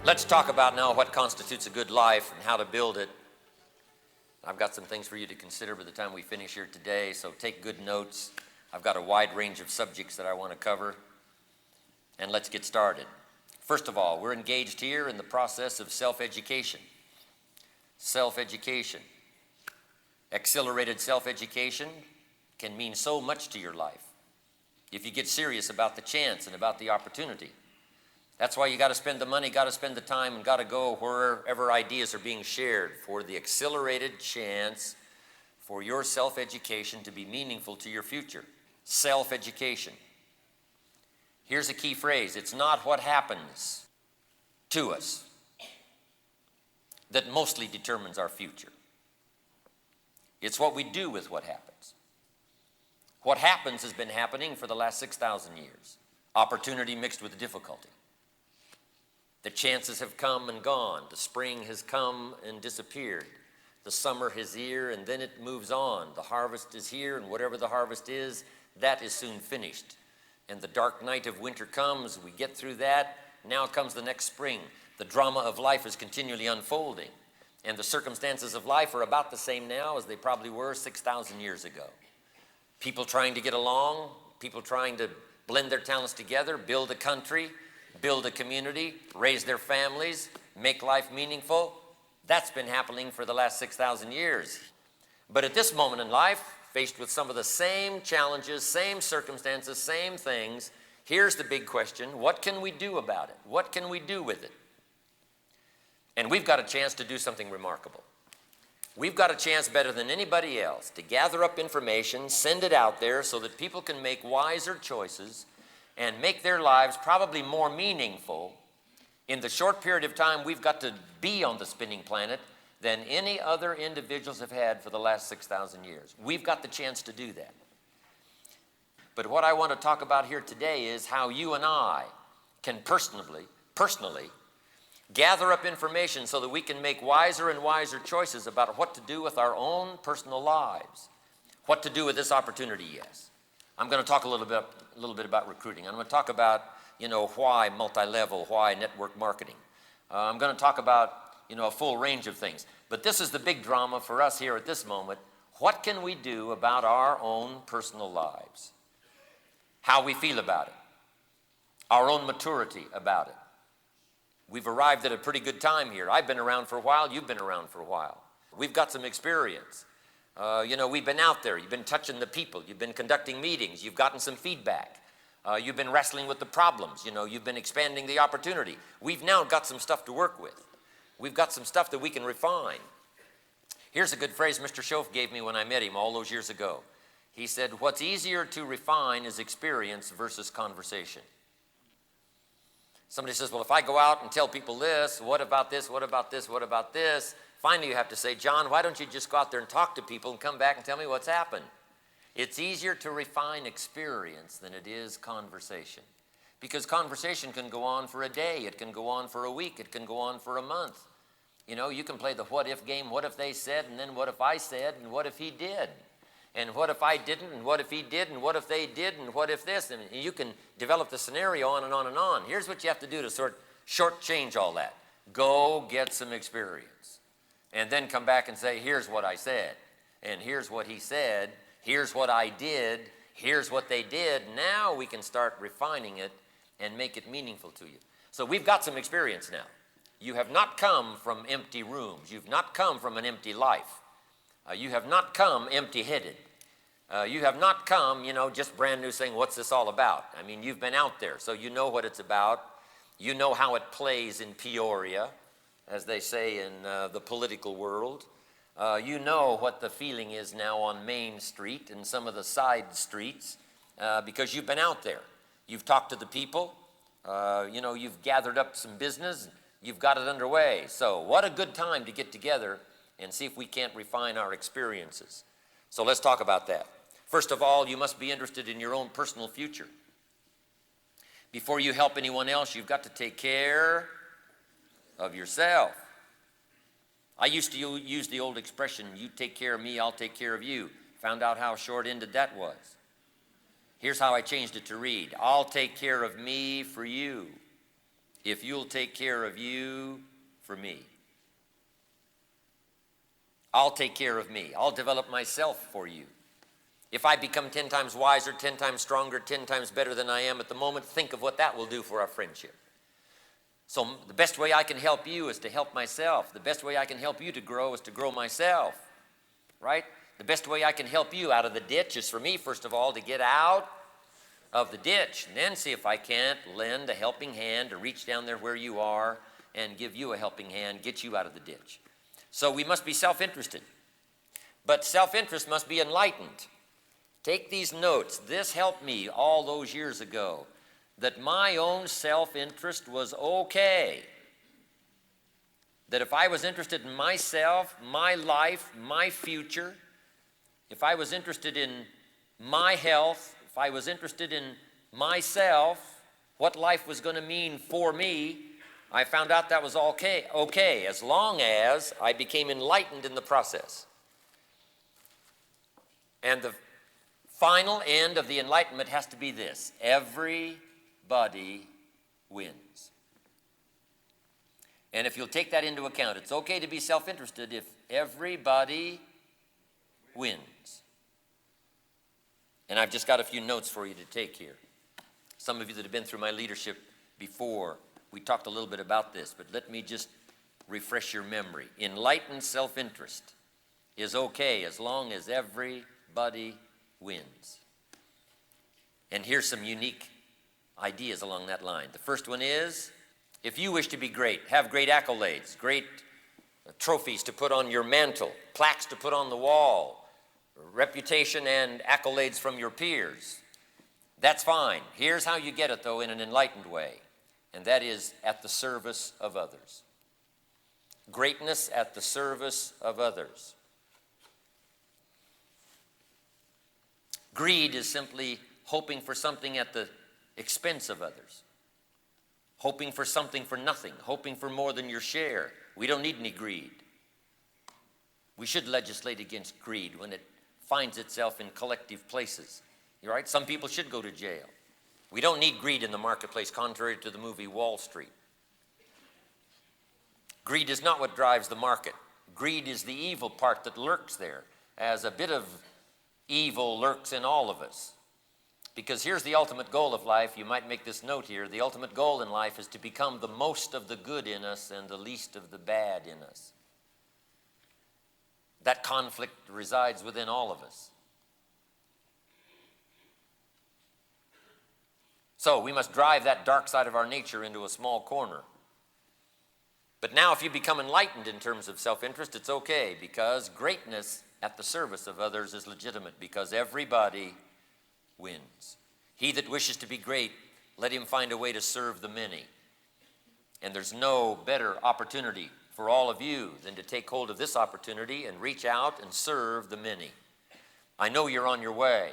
Let's talk about now what constitutes a good life and how to build it. I've got some things for you to consider by the time we finish here today, so take good notes. I've got a wide range of subjects that I want to cover, and let's get started. First of all, we're engaged here in the process of self-education. Self-education. Accelerated self-education can mean so much to your life if you get serious about the chance and about the opportunity. That's why you got to spend the money, got to spend the time, and got to go wherever ideas are being shared for the accelerated chance for your self-education to be meaningful to your future. Self-education. Here's a key phrase. It's not what happens to us that mostly determines our future. It's what we do with what happens. What happens has been happening for the last 6,000 years. Opportunity mixed with difficulty. The chances have come and gone. The spring has come and disappeared. The summer is here and then it moves on. The harvest is here, and whatever the harvest is, that is soon finished. And the dark night of winter comes. We get through that. Now comes the next spring. The drama of life is continually unfolding. And the circumstances of life are about the same now as they probably were 6,000 years ago. People trying to get along, people trying to blend their talents together, build a country, build a community, raise their families, make life meaningful. That's been happening for the last 6,000 years. But at this moment in life, faced with some of the same challenges, same circumstances, same things, here's the big question: what can we do about it? What can we do with it? And we've got a chance to do something remarkable. We've got a chance better than anybody else to gather up information, send it out there so that people can make wiser choices and make their lives probably more meaningful in the short period of time we've got to be on the spinning planet than any other individuals have had for the last 6,000 years. We've got the chance to do that. But what I want to talk about here today is how you and I can personally gather up information so that we can make wiser and wiser choices about what to do with our own personal lives. What to do with this opportunity, yes. I'm going to talk a little bit about recruiting. I'm going to talk about, why multi-level, why network marketing. I'm going to talk about, a full range of things. But this is the big drama for us here at this moment. What can we do about our own personal lives? How we feel about it. Our own maturity about it. We've arrived at a pretty good time here. I've been around for a while. You've been around for a while. We've got some experience. We've been out there. You've been touching the people. You've been conducting meetings. You've gotten some feedback. You've been wrestling with the problems. You've been expanding the opportunity. We've now got some stuff to work with. We've got some stuff that we can refine. Here's a good phrase Mr. Schoaf gave me when I met him all those years ago. He said, what's easier to refine is experience versus conversation. Somebody says, well, if I go out and tell people this, what about this, what about this, what about this? Finally, you have to say, John, why don't you just go out there and talk to people and come back and tell me what's happened? It's easier to refine experience than it is conversation. Because conversation can go on for a day, it can go on for a week, it can go on for a month. You can play the what if game, what if they said, and then what if I said, and what if he did? And what if I didn't, and what if he did, and what if they did, and what if this? And you can develop the scenario on and on and on. Here's what you have to do to shortchange all that. Go get some experience. And then come back and say, here's what I said, and here's what he said, here's what I did, here's what they did. Now we can start refining it and make it meaningful to you. So we've got some experience now. You have not come from empty rooms. You've not come from an empty life. You have not come empty-headed. You have not come, just brand new saying, what's this all about? I mean, you've been out there, so you know what it's about. You know how it plays in Peoria, as they say in the political world. You know what the feeling is now on Main Street and some of the side streets because you've been out there. You've talked to the people. You've gathered up some business. You've got it underway. So what a good time to get together and see if we can't refine our experiences. So let's talk about that. First of all, you must be interested in your own personal future. Before you help anyone else, you've got to take care of yourself. I used to use the old expression, you take care of me, I'll take care of you. Found out how short-ended that was. Here's how I changed it to read, I'll take care of me for you. if you'll take care of you for me. I'll take care of me. I'll develop myself for you. If I become 10 times wiser, 10 times stronger, 10 times better than I am at the moment, think of what that will do for our friendship. So the best way I can help you is to help myself. The best way I can help you to grow is to grow myself, right? The best way I can help you out of the ditch is for me, first of all, to get out of the ditch and then see if I can't lend a helping hand to reach down there where you are and give you a helping hand, get you out of the ditch. So we must be self-interested, but self-interest must be enlightened. Take these notes. This helped me all those years ago, that my own self-interest was okay. That if I was interested in myself, my life, my future, if I was interested in my health, if I was interested in myself, what life was going to mean for me, I found out that was okay, as long as I became enlightened in the process. And the final end of the enlightenment has to be this: everybody wins. And if you'll take that into account, it's okay to be self-interested if everybody wins. And I've just got a few notes for you to take here. Some of you that have been through my leadership before, we talked a little bit about this, but let me just refresh your memory. Enlightened self-interest is okay as long as everybody wins. And here's some unique ideas along that line. The first one is, if you wish to be great, have great accolades, great trophies to put on your mantle, plaques to put on the wall, reputation and accolades from your peers, that's fine. Here's how you get it, though, in an enlightened way, and that is at the service of others. Greatness at the service of others. Greed is simply hoping for something at the expense of others. Hoping for something for nothing. Hoping for more than your share. We don't need any greed. We should legislate against greed when it finds itself in collective places. You're right? Some people should go to jail. We don't need greed in the marketplace, contrary to the movie Wall Street. Greed is not what drives the market. Greed is the evil part that lurks there, as a bit of evil lurks in all of us. Because here's the ultimate goal of life. You might make this note here. The ultimate goal in life is to become the most of the good in us and the least of the bad in us. That conflict resides within all of us. So we must drive that dark side of our nature into a small corner. But now if you become enlightened in terms of self-interest, it's okay, because greatness at the service of others is legitimate, because everybody wins. He that wishes to be great, let him find a way to serve the many. And there's no better opportunity for all of you than to take hold of this opportunity and reach out and serve the many. I know you're on your way.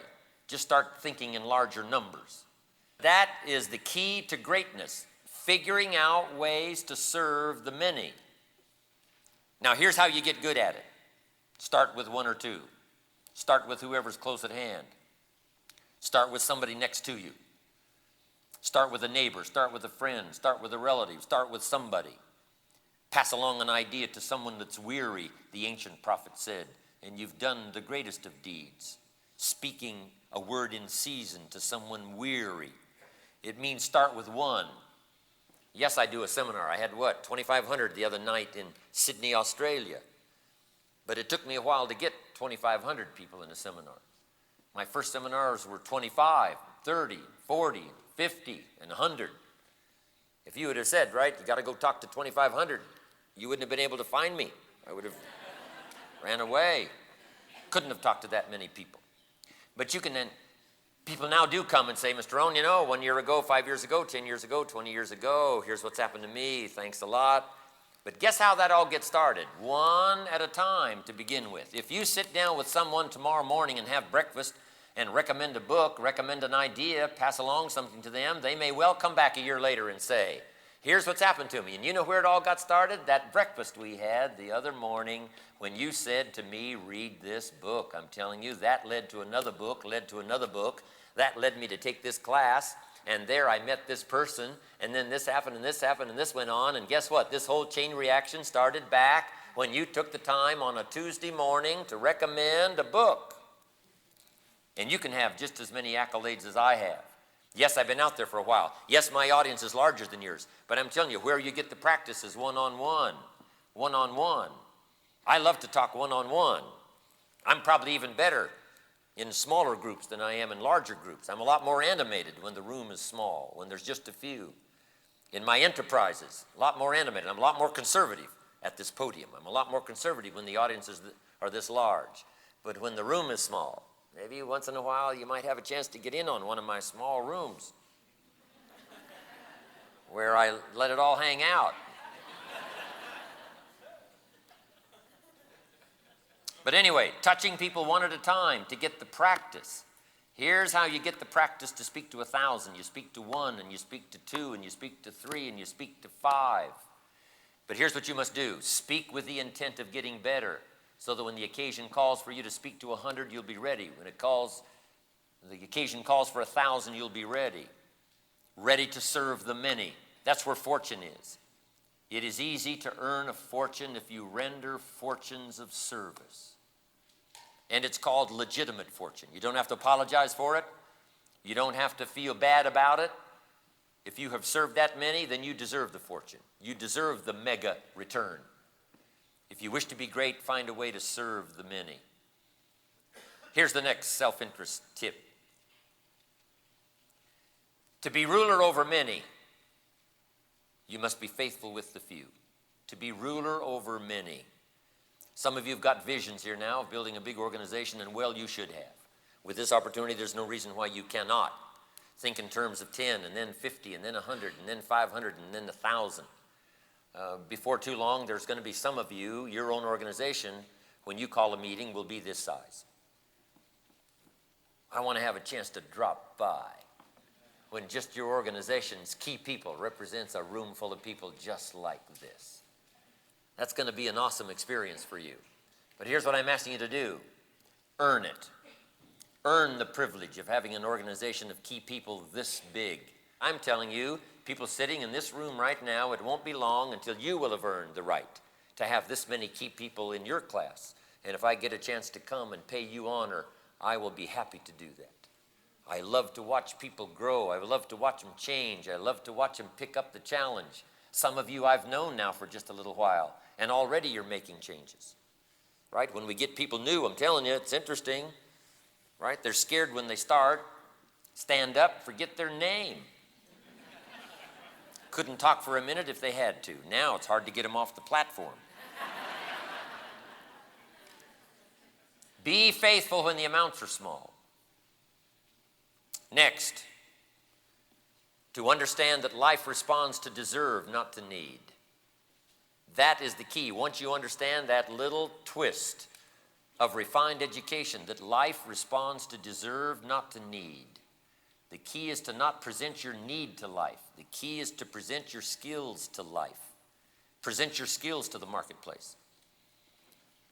Just start thinking in larger numbers. That is the key to greatness, figuring out ways to serve the many. Now here's how you get good at it. Start with one or two. Start with whoever's close at hand. Start with somebody next to you. Start with a neighbor. Start with a friend. Start with a relative. Start with somebody. Pass along an idea to someone that's weary, the ancient prophet said, and you've done the greatest of deeds. Speaking a word in season to someone weary. It means start with one. Yes, I do a seminar. I had 2,500 the other night in Sydney, Australia. But it took me a while to get 2,500 people in a seminar. My first seminars were 25, 30, 40, 50, and 100. If you would have said, right, you got to go talk to 2,500, you wouldn't have been able to find me. I would have ran away. Couldn't have talked to that many people. But you can then, people now do come and say, Mr. Rohn, 1 year ago, 5 years ago, 10 years ago, 20 years ago, here's what's happened to me, thanks a lot. But guess how that all gets started? One at a time to begin with. If you sit down with someone tomorrow morning and have breakfast and recommend a book, recommend an idea, pass along something to them, they may well come back a year later and say, here's what's happened to me. And you know where it all got started? That breakfast we had the other morning when you said to me, read this book. I'm telling you, that led to another book, led to another book. That led me to take this class. and there I met this person, and then this happened, and this happened, and this went on, and guess what? This whole chain reaction started back when you took the time on a Tuesday morning to recommend a book. And you can have just as many accolades as I have. Yes, I've been out there for a while. Yes, my audience is larger than yours. But I'm telling you, where you get the practice is one-on-one. One-on-one. I love to talk one-on-one. I'm probably even better in smaller groups than I am in larger groups. I'm a lot more animated when the room is small, when there's just a few. In my enterprises, a lot more animated. I'm a lot more conservative at this podium. I'm a lot more conservative when the audiences are this large. But when the room is small, maybe once in a while you might have a chance to get in on one of my small rooms where I let it all hang out. But anyway, touching people one at a time to get the practice. Here's how you get the practice to speak to 1,000. You speak to 1, and you speak to 2, and you speak to 3, and you speak to 5. But here's what you must do. Speak with the intent of getting better, so that when the occasion calls for you to speak to 100, you'll be ready. When the occasion calls for 1,000, you'll be ready. Ready to serve the many. That's where fortune is. It is easy to earn a fortune if you render fortunes of service. And it's called legitimate fortune. You don't have to apologize for it. You don't have to feel bad about it. If you have served that many, then you deserve the fortune. You deserve the mega return. If you wish to be great, find a way to serve the many. Here's the next self-interest tip. To be ruler over many, you must be faithful with the few. To be ruler over many. Some of you have got visions here now of building a big organization, and well, you should have. With this opportunity, there's no reason why you cannot. Think in terms of 10, and then 50, and then 100, and then 500, and then 1,000. Before too long, there's going to be some of you, your own organization, when you call a meeting, will be this size. I want to have a chance to drop by when just your organization's key people represents a room full of people just like this. That's going to be an awesome experience for you. But here's what I'm asking you to do. Earn it. Earn the privilege of having an organization of key people this big. I'm telling you, people sitting in this room right now, it won't be long until you will have earned the right to have this many key people in your class. And if I get a chance to come and pay you honor, I will be happy to do that. I love to watch people grow. I love to watch them change. I love to watch them pick up the challenge. Some of you I've known now for just a little while, and already you're making changes. Right? When we get people new, I'm telling you, it's interesting. Right? They're scared when they start. Stand up, forget their name. Couldn't talk for a minute if they had to. Now it's hard to get them off the platform. Be faithful when the amounts are small. Next, to understand that life responds to deserve, not to need. That is the key. Once you understand that little twist of refined education, that life responds to deserve, not to need. The key is to not present your need to life. The key is to present your skills to life. Present your skills to the marketplace.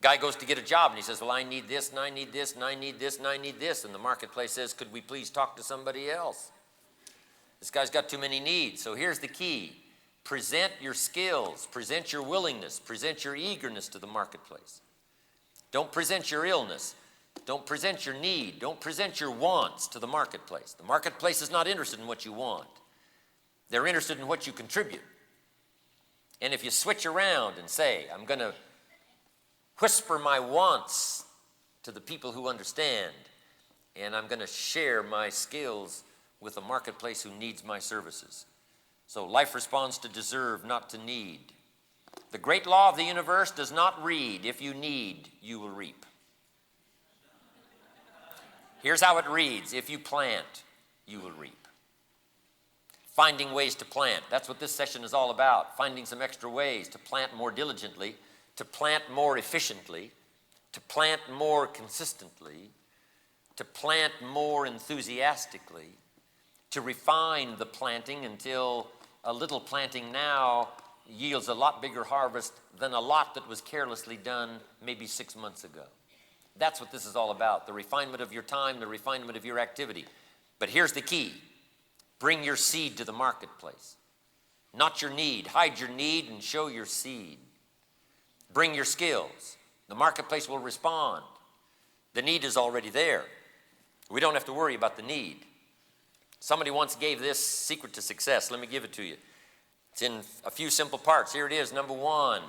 Guy goes to get a job and he says, well, I need this, and I need this, and I need this, and I need this. And the marketplace says, could we please talk to somebody else? This guy's got too many needs. So here's the key. Present your skills. Present your willingness. Present your eagerness to the marketplace. Don't present your illness. Don't present your need. Don't present your wants to the marketplace. The marketplace is not interested in what you want. They're interested in what you contribute. And if you switch around and say, I'm going to whisper my wants to the people who understand, and I'm going to share my skills with a marketplace who needs my services. So life responds to deserve, not to need. The great law of the universe does not read, if you need, you will reap. Here's how it reads. If you plant, you will reap. Finding ways to plant. That's what this session is all about. Finding some extra ways to plant more diligently, to plant more efficiently, to plant more consistently, to plant more enthusiastically, to refine the planting until a little planting now yields a lot bigger harvest than a lot that was carelessly done maybe 6 months ago. That's what this is all about, the refinement of your time, the refinement of your activity. But here's the key. Bring your seed to the marketplace. Not your need. Hide your need and show your seed. Bring your skills. The marketplace will respond. The need is already there. We don't have to worry about the need. Somebody once gave this secret to success. Let me give it to you. It's in a few simple parts. Here it is. Number one,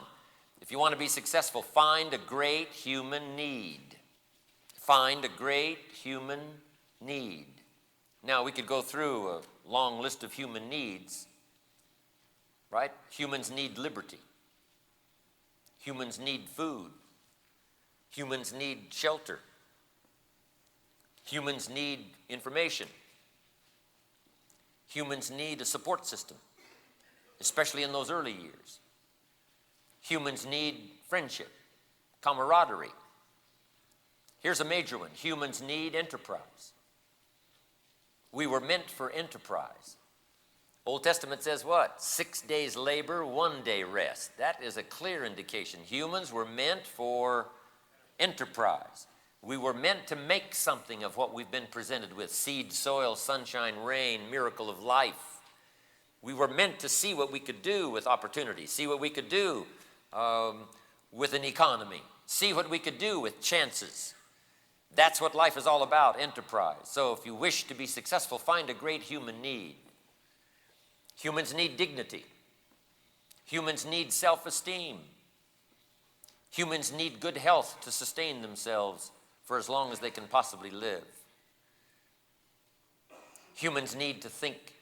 if you want to be successful, find a great human need. Find a great human need. Now, we could go through a long list of human needs, right? Humans need liberty. Humans need food. Humans need shelter. Humans need information. Humans need a support system, especially in those early years. Humans need friendship, camaraderie. Here's a major one. Humans need enterprise. We were meant for enterprise. Old Testament says what? 6 days labor, 1 day rest. That is a clear indication. Humans were meant for enterprise. We were meant to make something of what we've been presented with. Seed, soil, sunshine, rain, miracle of life. We were meant to see what we could do with opportunity. See what we could do with an economy. See what we could do with chances. That's what life is all about, enterprise. So if you wish to be successful, find a great human need. Humans need dignity. Humans need self-esteem. Humans need good health to sustain themselves for as long as they can possibly live. Humans need to think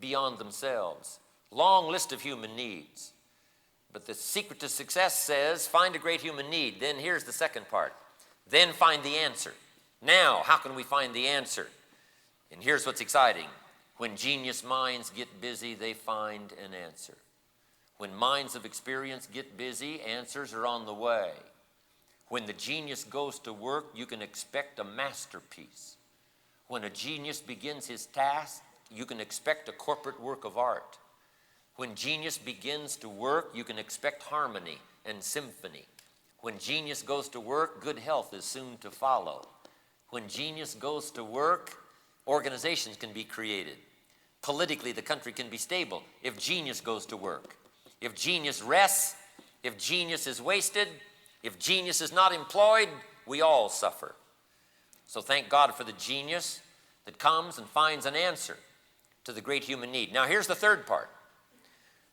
beyond themselves. Long list of human needs. But the secret to success says, find a great human need. Then here's the second part. Then find the answer. Now, how can we find the answer? And here's what's exciting. When genius minds get busy, they find an answer. When minds of experience get busy, answers are on the way. When the genius goes to work, you can expect a masterpiece. When a genius begins his task, you can expect a corporate work of art. When genius begins to work, you can expect harmony and symphony. When genius goes to work, good health is soon to follow. When genius goes to work, organizations can be created. Politically, the country can be stable if genius goes to work. If genius rests, if genius is wasted, if genius is not employed, we all suffer. So thank God for the genius that comes and finds an answer to the great human need. Now here's the third part.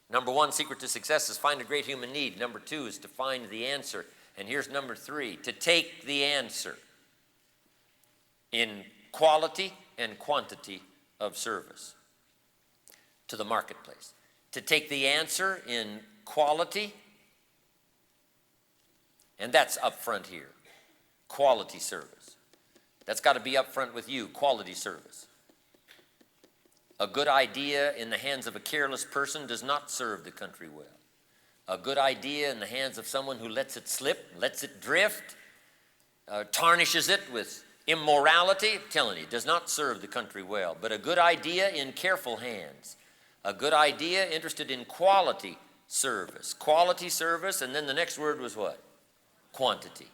Number one, secret to success is find a great human need. Number two is to find the answer. And here's number three, to take the answer in quality and quantity of service to the marketplace. To take the answer in quality, and that's up front here, quality service. That's got to be up front with you, quality service. A good idea in the hands of a careless person does not serve the country well. A good idea in the hands of someone who lets it slip, lets it drift, tarnishes it with immorality, I'm telling you, does not serve the country well. But a good idea in careful hands, a good idea interested in quality service, and then the next word was what? Quantity.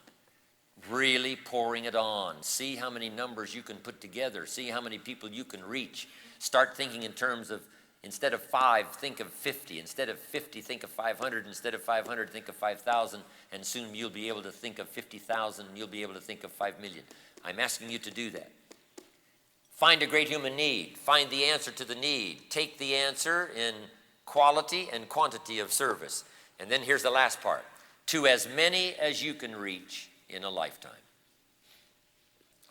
Really pouring it on. See how many numbers you can put together. See how many people you can reach. Start thinking in terms of, instead of 5, think of 50. Instead of 50, think of 500. Instead of 500, think of 5,000. And soon you'll be able to think of 50,000. And you'll be able to think of 5 million. I'm asking you to do that. Find a great human need. Find the answer to the need. Take the answer in quality and quantity of service. And then here's the last part. To as many as you can reach in a lifetime.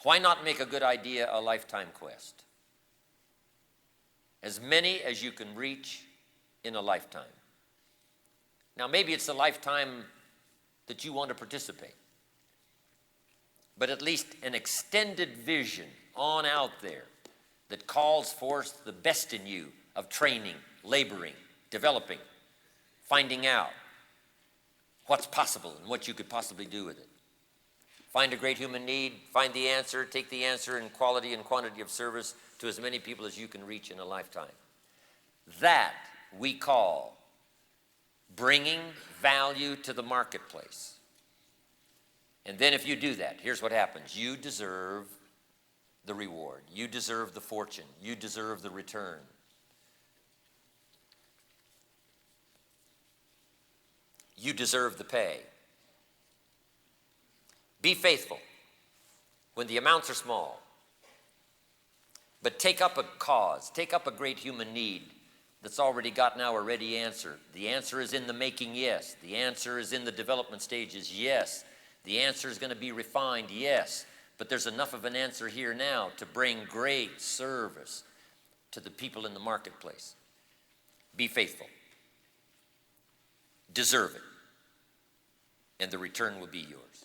Why not make a good idea a lifetime quest? As many as you can reach in a lifetime. Now maybe it's a lifetime that you want to participate. But at least an extended vision on out there that calls forth the best in you of training, laboring, developing, finding out what's possible and what you could possibly do with it. Find a great human need, find the answer, take the answer in quality and quantity of service to as many people as you can reach in a lifetime. That we call bringing value to the marketplace. And then if you do that, here's what happens. You deserve the reward. You deserve the fortune. You deserve the return. You deserve the pay. Be faithful when the amounts are small. But take up a cause, take up a great human need that's already got now a ready answer. The answer is in the making, yes. The answer is in the development stages, yes. The answer is going to be refined, yes. But there's enough of an answer here now to bring great service to the people in the marketplace. Be faithful. Deserve it. And the return will be yours.